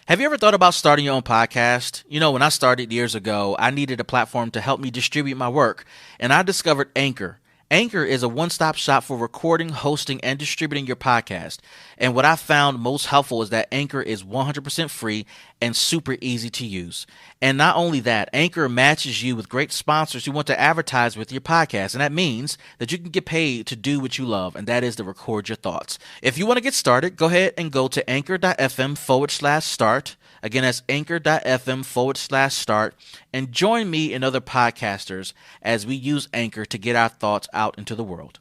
Have you ever thought about starting your own podcast? When I started years ago, I needed a platform to help me distribute my work, and I discovered Anchor. Anchor is a one stop shop for recording, hosting, and distributing your podcast. And what I found most helpful is that Anchor is 100% free and super easy to use. And not only that, Anchor matches you with great sponsors who want to advertise with your podcast. And that means that you can get paid to do what you love, and that is to record your thoughts. If you want to get started, go ahead and go to anchor.fm/start. Again, that's anchor.fm/start. And join me and other podcasters as we use Anchor to get our thoughts out into the world.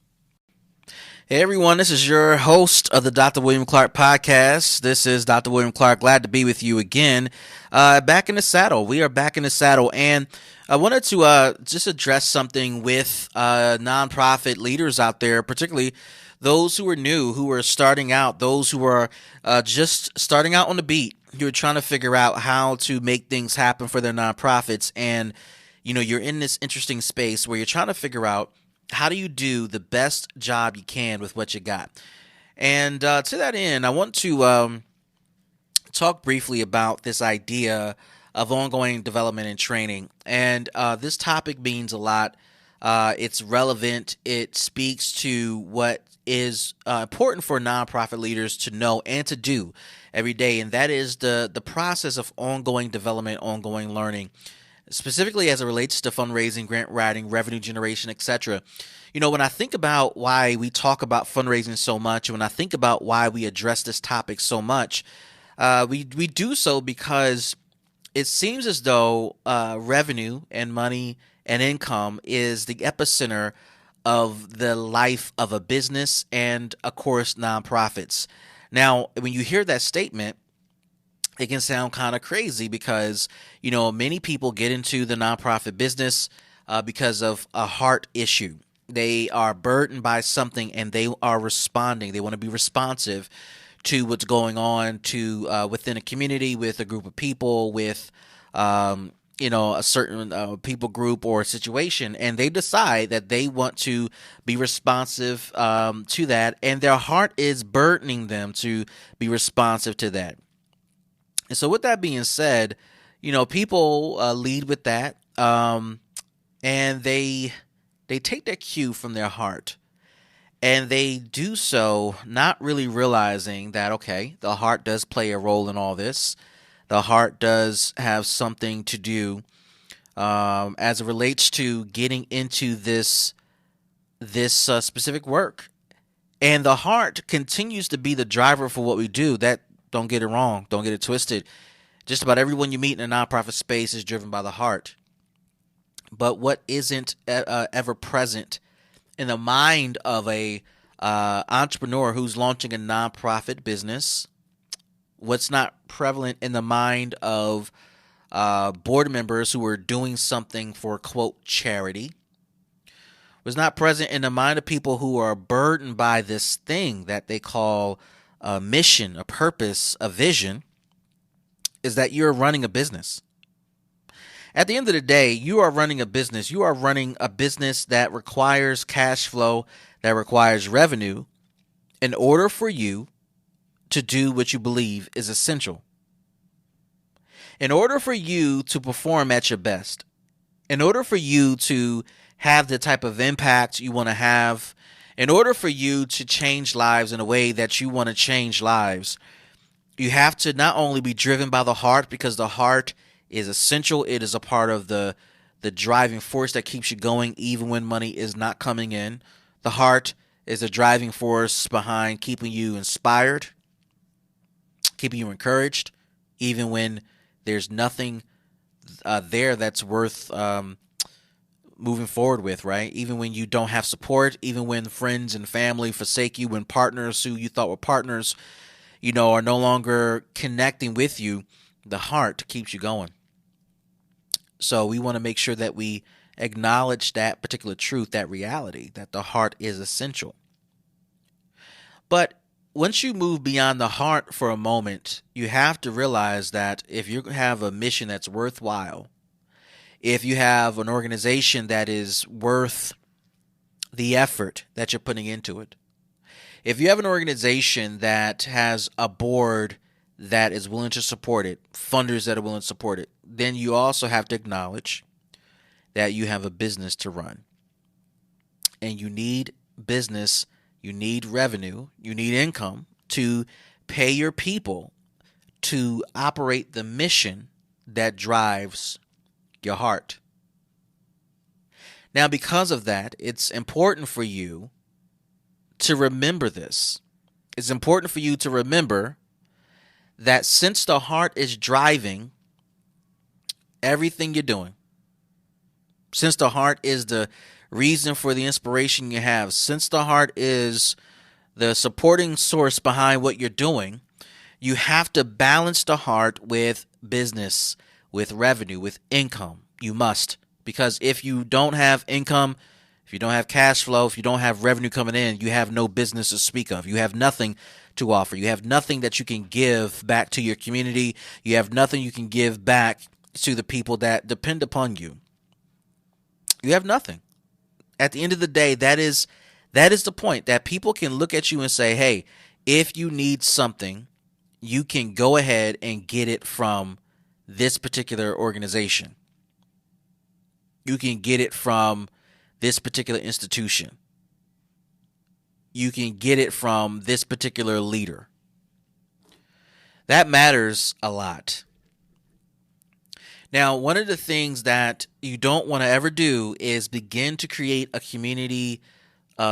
Hey everyone, this is your host of the Dr. William Clark podcast. This is Dr. William Clark. Glad to be with you again. Back in the saddle. We are back in the saddle, and I wanted to just address something with nonprofit leaders out there, particularly those who are new, who are starting out, those who are just starting out on the beat, who are trying to figure out how to make things happen for their nonprofits. And, you're in this interesting space where you're trying to figure out, how do you do the best job you can with what you got? And to that end, I want to talk briefly about this idea of ongoing development and training. And this topic means a lot. It's relevant. It speaks to what is important for nonprofit leaders to know and to do every day. And that is the process of ongoing development, ongoing learning, specifically as it relates to fundraising, grant writing, revenue generation, etc. When I think about why we talk about fundraising so much, when I think about why we address this topic so much, we do so because it seems as though revenue and money and income is the epicenter of the life of a business and, of course, nonprofits. Now, when you hear that statement, it can sound kind of crazy because, many people get into the nonprofit business because of a heart issue. They are burdened by something and they are responding. They want to be responsive to what's going on within a community, with a group of people, with a certain people group or situation, and they decide that they want to be responsive to that, and their heart is burdening them to be responsive to that. And so with that being said, people lead with that, and they take their cue from their heart, and they do so not really realizing that, okay, the heart does play a role in all this. The heart does have something to do as it relates to getting into this specific work. And the heart continues to be the driver for what we do. That, don't get it wrong. Don't get it twisted. Just about everyone you meet in a nonprofit space is driven by the heart. But what isn't ever present in the mind of a entrepreneur who's launching a nonprofit business, what's not prevalent in the mind of board members who are doing something for, quote, charity, was not present in the mind of people who are burdened by this thing that they call a mission, a purpose, a vision, is that you're running a business. At the end of the day, you are running a business. You are running a business that requires cash flow, that requires revenue in order for you to do what you believe is essential. In order for you to perform at your best, in order for you to have the type of impact you want to have, in order for you to change lives in a way that you want to change lives, you have to not only be driven by the heart, because the heart is essential. It is a part of the driving force that keeps you going even when money is not coming in. The heart is the driving force behind keeping you inspired, keeping you encouraged, even when there's nothing there that's worth moving forward with, right? Even when you don't have support, even when friends and family forsake you, when partners who you thought were partners, are no longer connecting with you, the heart keeps you going. So we want to make sure that we acknowledge that particular truth, that reality, that the heart is essential. But once you move beyond the heart for a moment, you have to realize that if you have a mission that's worthwhile, if you have an organization that is worth the effort that you're putting into it, if you have an organization that has a board that is willing to support it, funders that are willing to support it, then you also have to acknowledge that you have a business to run. And you need business, you need revenue, you need income to pay your people to operate the mission that drives your heart. Now, because of that, it's important for you to remember this. It's important for you to remember that since the heart is driving everything you're doing, since the heart is the reason for the inspiration you have, since the heart is the supporting source behind what you're doing, you have to balance the heart with business, with revenue, with income. You must. Because if you don't have income, if you don't have cash flow, if you don't have revenue coming in, you have no business to speak of. You have nothing to offer. You have nothing that you can give back to your community. You have nothing you can give back to the people that depend upon you. You have nothing. At the end of the day, that is the point, that people can look at you and say, hey, if you need something, you can go ahead and get it from this particular organization. You can get it from this particular institution. You can get it from this particular leader. That matters a lot. Now, one of the things that you don't want to ever do is begin to create a community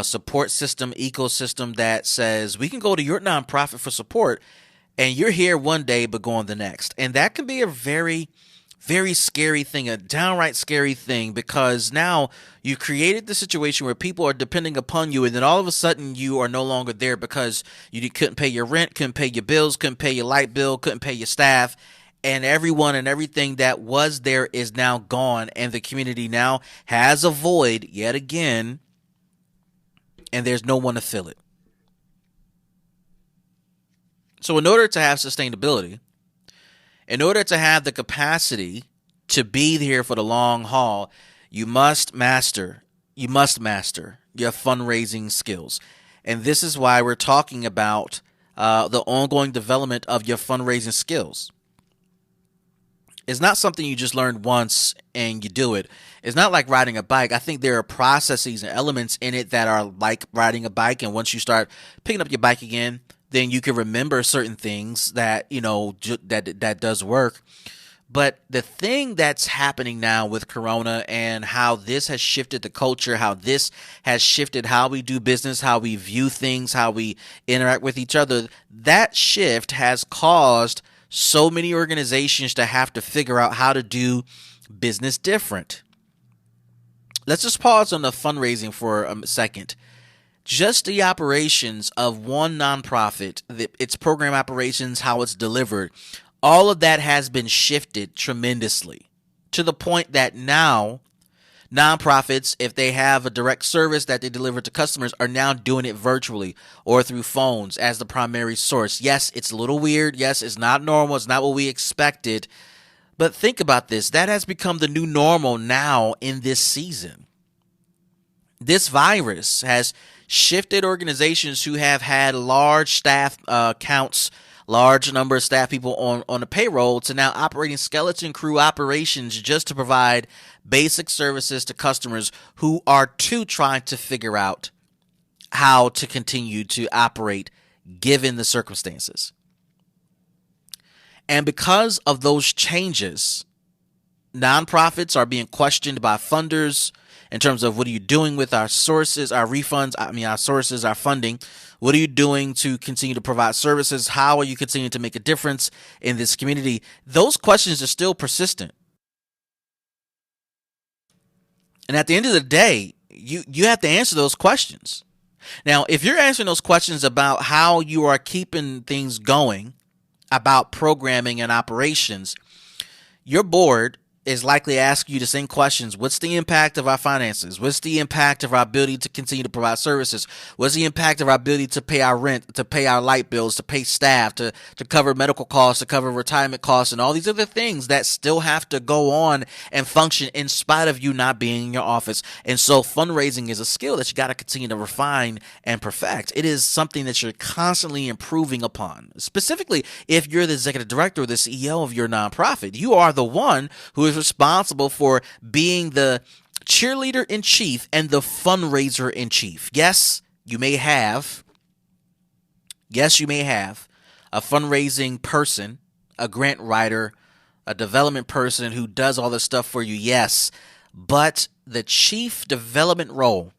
support system, ecosystem that says we can go to your nonprofit for support and you're here one day but gone the next. And that can be a very, very scary thing, a downright scary thing, because now you created the situation where people are depending upon you, and then all of a sudden you are no longer there because you couldn't pay your rent, couldn't pay your bills, couldn't pay your light bill, couldn't pay your staff, and everyone and everything that was there is now gone, and the community now has a void yet again, and there's no one to fill it. So in order to have sustainability, in order to have the capacity to be here for the long haul, you must master your fundraising skills. And this is why we're talking about the ongoing development of your fundraising skills. It's not something you just learn once and you do it. It's not like riding a bike. I think there are processes and elements in it that are like riding a bike. And once you start picking up your bike again, then you can remember certain things that, that does work. But the thing that's happening now with Corona and how this has shifted the culture, how this has shifted how we do business, how we view things, how we interact with each other, that shift has caused so many organizations to have to figure out how to do business different. Let's just pause on the fundraising for a second. Just the operations of one nonprofit, its program operations, how it's delivered, all of that has been shifted tremendously to the point that now nonprofits, if they have a direct service that they deliver to customers, are now doing it virtually or through phones as the primary source. Yes, it's a little weird. Yes, it's not normal. It's not what we expected. But think about this. That has become the new normal now in this season. This virus has shifted organizations who have had large staff counts, large number of staff people on the payroll, to now operating skeleton crew operations just to provide basic services to customers who are trying to figure out how to continue to operate given the circumstances. And because of those changes, nonprofits are being questioned by funders in terms of, what are you doing with our sources, our refunds, our sources, our funding? What are you doing to continue to provide services? How are you continuing to make a difference in this community? Those questions are still persistent. And at the end of the day, you have to answer those questions. Now, if you're answering those questions about how you are keeping things going, about programming and operations, your board is likely asking you the same questions. What's the impact of our finances? What's the impact of our ability to continue to provide services? What's the impact of our ability to pay our rent, to pay our light bills, to pay staff, to cover medical costs, to cover retirement costs, and all these other things that still have to go on and function in spite of you not being in your office. And so fundraising is a skill that you got to continue to refine and perfect. It is something that you're constantly improving upon. Specifically, if you're the executive director or the CEO of your nonprofit, you are the one who is responsible for being the cheerleader in chief and the fundraiser in chief. Yes, you may have a fundraising person, a grant writer, a development person who does all this stuff for you. Yes, but the chief development role,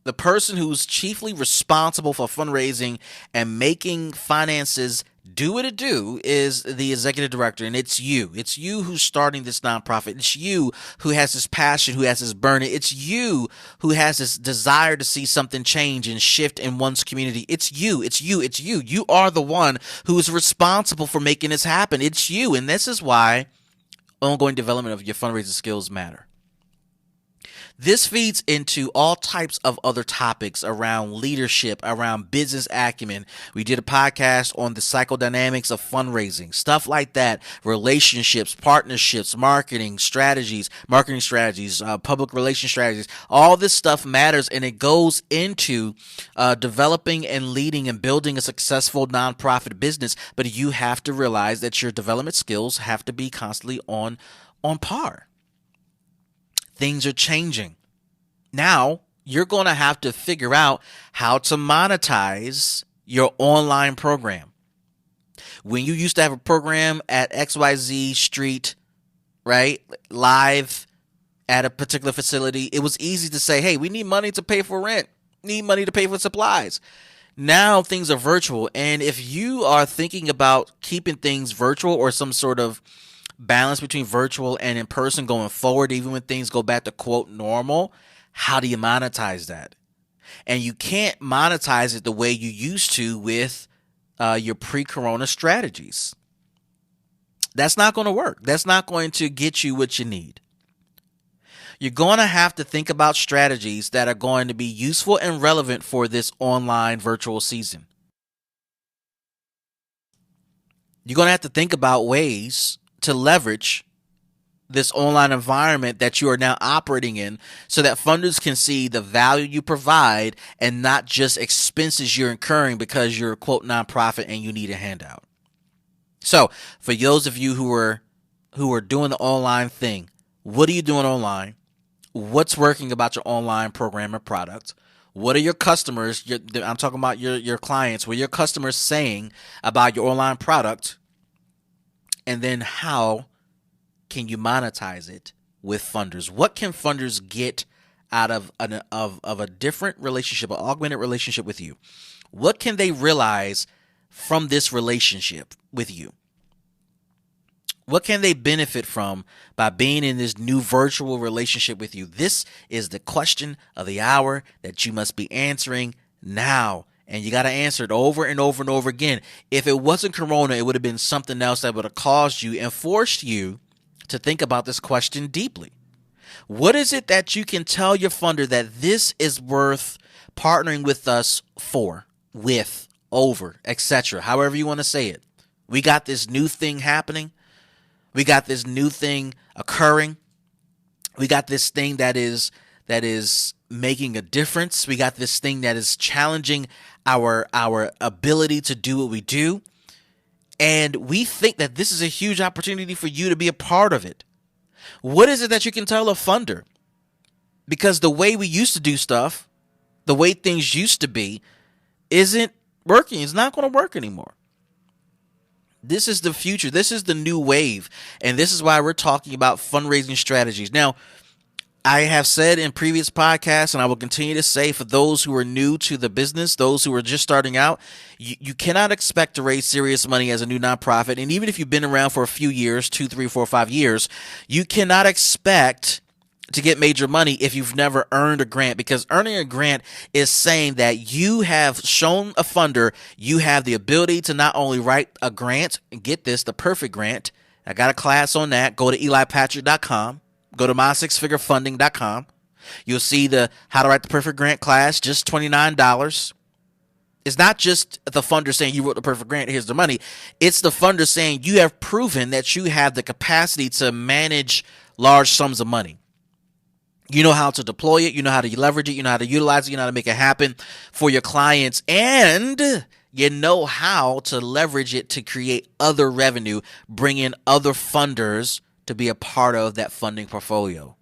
the person who's chiefly responsible for fundraising and making finances do what it do, is the executive director, and it's you. It's you who's starting this nonprofit. It's you who has this passion, who has this burden. It's you who has this desire to see something change and shift in one's community. It's you. You are the one who is responsible for making this happen. It's you, and this is why ongoing development of your fundraising skills matter. This feeds into all types of other topics around leadership, around business acumen. We did a podcast on the psychodynamics of fundraising, stuff like that, relationships, partnerships, marketing strategies, public relation strategies. All this stuff matters, and it goes into developing and leading and building a successful nonprofit business. But you have to realize that your development skills have to be constantly on par. Things are changing. Now, you're going to have to figure out how to monetize your online program. When you used to have a program at XYZ Street, right, live at a particular facility, it was easy to say, hey, we need money to pay for rent, need money to pay for supplies. Now things are virtual, and if you are thinking about keeping things virtual or some sort of balance between virtual and in person going forward, even when things go back to quote normal, how do you monetize that? And you can't monetize it the way you used to with your pre-corona strategies. That's not going to work. That's not going to get you what you need. You're going to have to think about strategies that are going to be useful and relevant for this online virtual season. You're going to have to think about ways to leverage this online environment that you are now operating in so that funders can see the value you provide and not just expenses you're incurring because you're a quote nonprofit and you need a handout. So for those of you who are doing the online thing, what are you doing online? What's working about your online program or product? What are your customers? I'm talking about your clients. What are your customers saying about your online product? And then how can you monetize it with funders? What can funders get out of a different relationship, an augmented relationship with you? What can they realize from this relationship with you? What can they benefit from by being in this new virtual relationship with you? This is the question of the hour that you must be answering now. And you got to answer it over and over and over again. If it wasn't Corona, it would have been something else that would have caused you and forced you to think about this question deeply. What is it that you can tell your funder that this is worth partnering with us for, with, over, etc., however you want to say it? We got this new thing happening. We got this new thing occurring. We got this thing that is making a difference. We got this thing that is challenging our ability to do what we do. And we think that this is a huge opportunity for you to be a part of it. What is it that you can tell a funder? Because the way we used to do stuff, the way things used to be, isn't working. It's not going to work anymore. This is the future. This is the new wave. And this is why we're talking about fundraising strategies. Now, I have said in previous podcasts, and I will continue to say for those who are new to the business, those who are just starting out, you cannot expect to raise serious money as a new nonprofit. And even if you've been around for a few years, 2, 3, 4, 5 years, you cannot expect to get major money if you've never earned a grant, because earning a grant is saying that you have shown a funder you have the ability to not only write a grant and get this, the perfect grant, I got a class on that. Go to elipatrick.com. Go to mysixfigurefunding.com. You'll see the How to Write the Perfect Grant class, just $29. It's not just the funder saying you wrote the perfect grant, here's the money. It's the funder saying you have proven that you have the capacity to manage large sums of money. You know how to deploy it. You know how to leverage it. You know how to utilize it. You know how to make it happen for your clients. And you know how to leverage it to create other revenue, bring in other funders to be a part of that funding portfolio.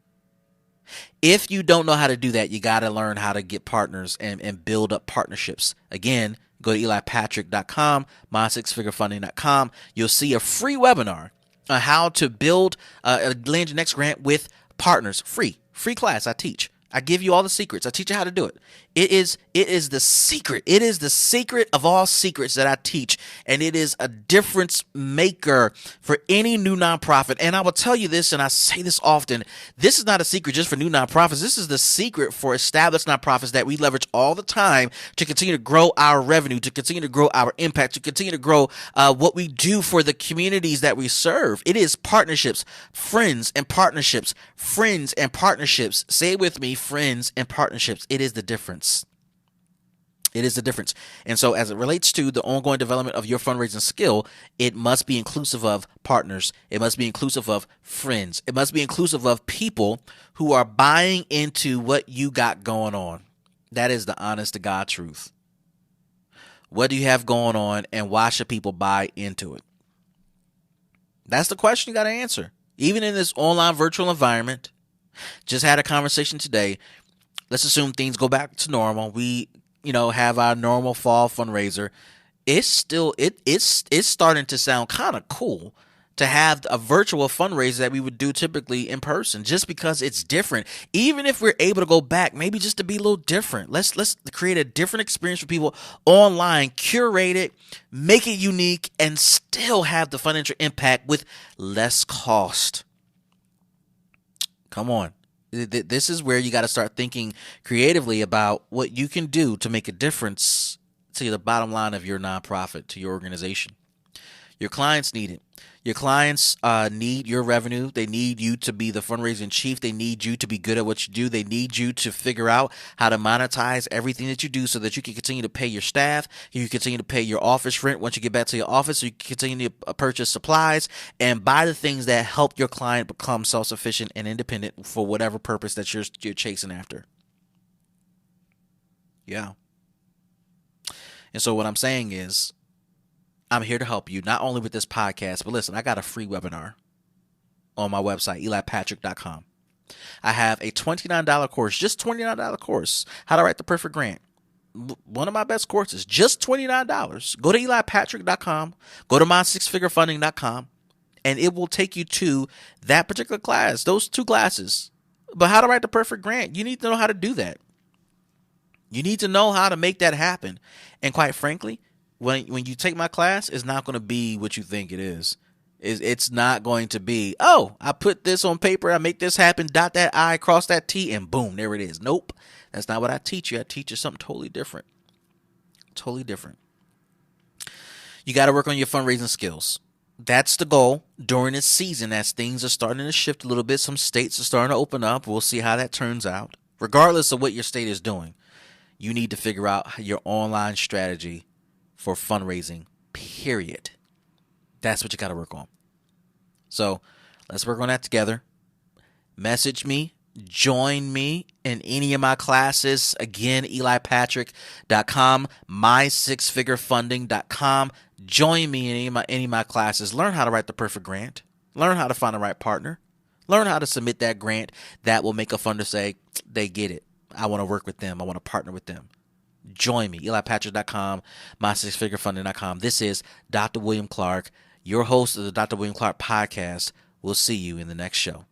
If you don't know how to do that, you got to learn how to get partners and build up partnerships. Again, go to elipatrick.com, mysixfigurefunding.com. You'll see a free webinar on how to build land your next grant with partners. Free class I teach. I give you all the secrets. I teach you how to do it. It is the secret. It is the secret of all secrets that I teach, and it is a difference maker for any new nonprofit. And I will tell you this, and I say this often, this is not a secret just for new nonprofits. This is the secret for established nonprofits that we leverage all the time to continue to grow our revenue, to continue to grow our impact, to continue to grow what we do for the communities that we serve. It is partnerships, friends and partnerships, friends and partnerships. Say it with me, friends and partnerships. It is the difference. It is the difference. And so as it relates to the ongoing development of your fundraising skill, it must be inclusive of partners. It must be inclusive of friends. It must be inclusive of people who are buying into what you got going on. That is the honest to God truth. What do you have going on, and why should people buy into it? That's the question you got to answer. Even in this online virtual environment, just had a conversation today. Let's assume things go back to normal. We, have our normal fall fundraiser. It's still it's starting to sound kind of cool to have a virtual fundraiser that we would do typically in person, just because it's different. Even if we're able to go back, maybe just to be a little different. Let's create a different experience for people online, curate it, make it unique, and still have the financial impact with less cost. Come on. This is where you got to start thinking creatively about what you can do to make a difference to the bottom line of your nonprofit, to your organization. Your clients need it. Your clients need your revenue. They need you to be the fundraising chief. They need you to be good at what you do. They need you to figure out how to monetize everything that you do so that you can continue to pay your staff. You can continue to pay your office rent once you get back to your office. So you can continue to purchase supplies and buy the things that help your client become self-sufficient and independent for whatever purpose that you're chasing after. Yeah. And so what I'm saying is, I'm here to help you, not only with this podcast, but listen, I got a free webinar on my website, elipatrick.com. I have a $29 course, just $29 course, How to Write the Perfect Grant. One of my best courses, just $29. Go to elipatrick.com, go to mysixfigurefunding.com, and it will take you to that particular class, those two classes. But How to Write the Perfect Grant, you need to know how to do that. You need to know how to make that happen. And quite frankly, when you take my class, it's not going to be what you think it is. It's not going to be, oh, I put this on paper, I make this happen, dot that I, cross that T, and boom, there it is. Nope. That's not what I teach you. I teach you something totally different. Totally different. You got to work on your fundraising skills. That's the goal during this season as things are starting to shift a little bit. Some states are starting to open up. We'll see how that turns out. Regardless of what your state is doing, you need to figure out your online strategy for fundraising, period. That's what you got to work on. So let's work on that together. Message me, join me in any of my classes. Again, elipatrick.com, mysixfigurefunding.com. Join me in any of my classes. Learn how to write the perfect grant. Learn how to find the right partner. Learn how to submit that grant that will make a funder say, they get it. I want to work with them. I want to partner with them. Join me, elipatrick.com, mysixfigurefunding.com. This is Dr. William Clark, your host of the Dr. William Clark podcast. We'll see you in the next show.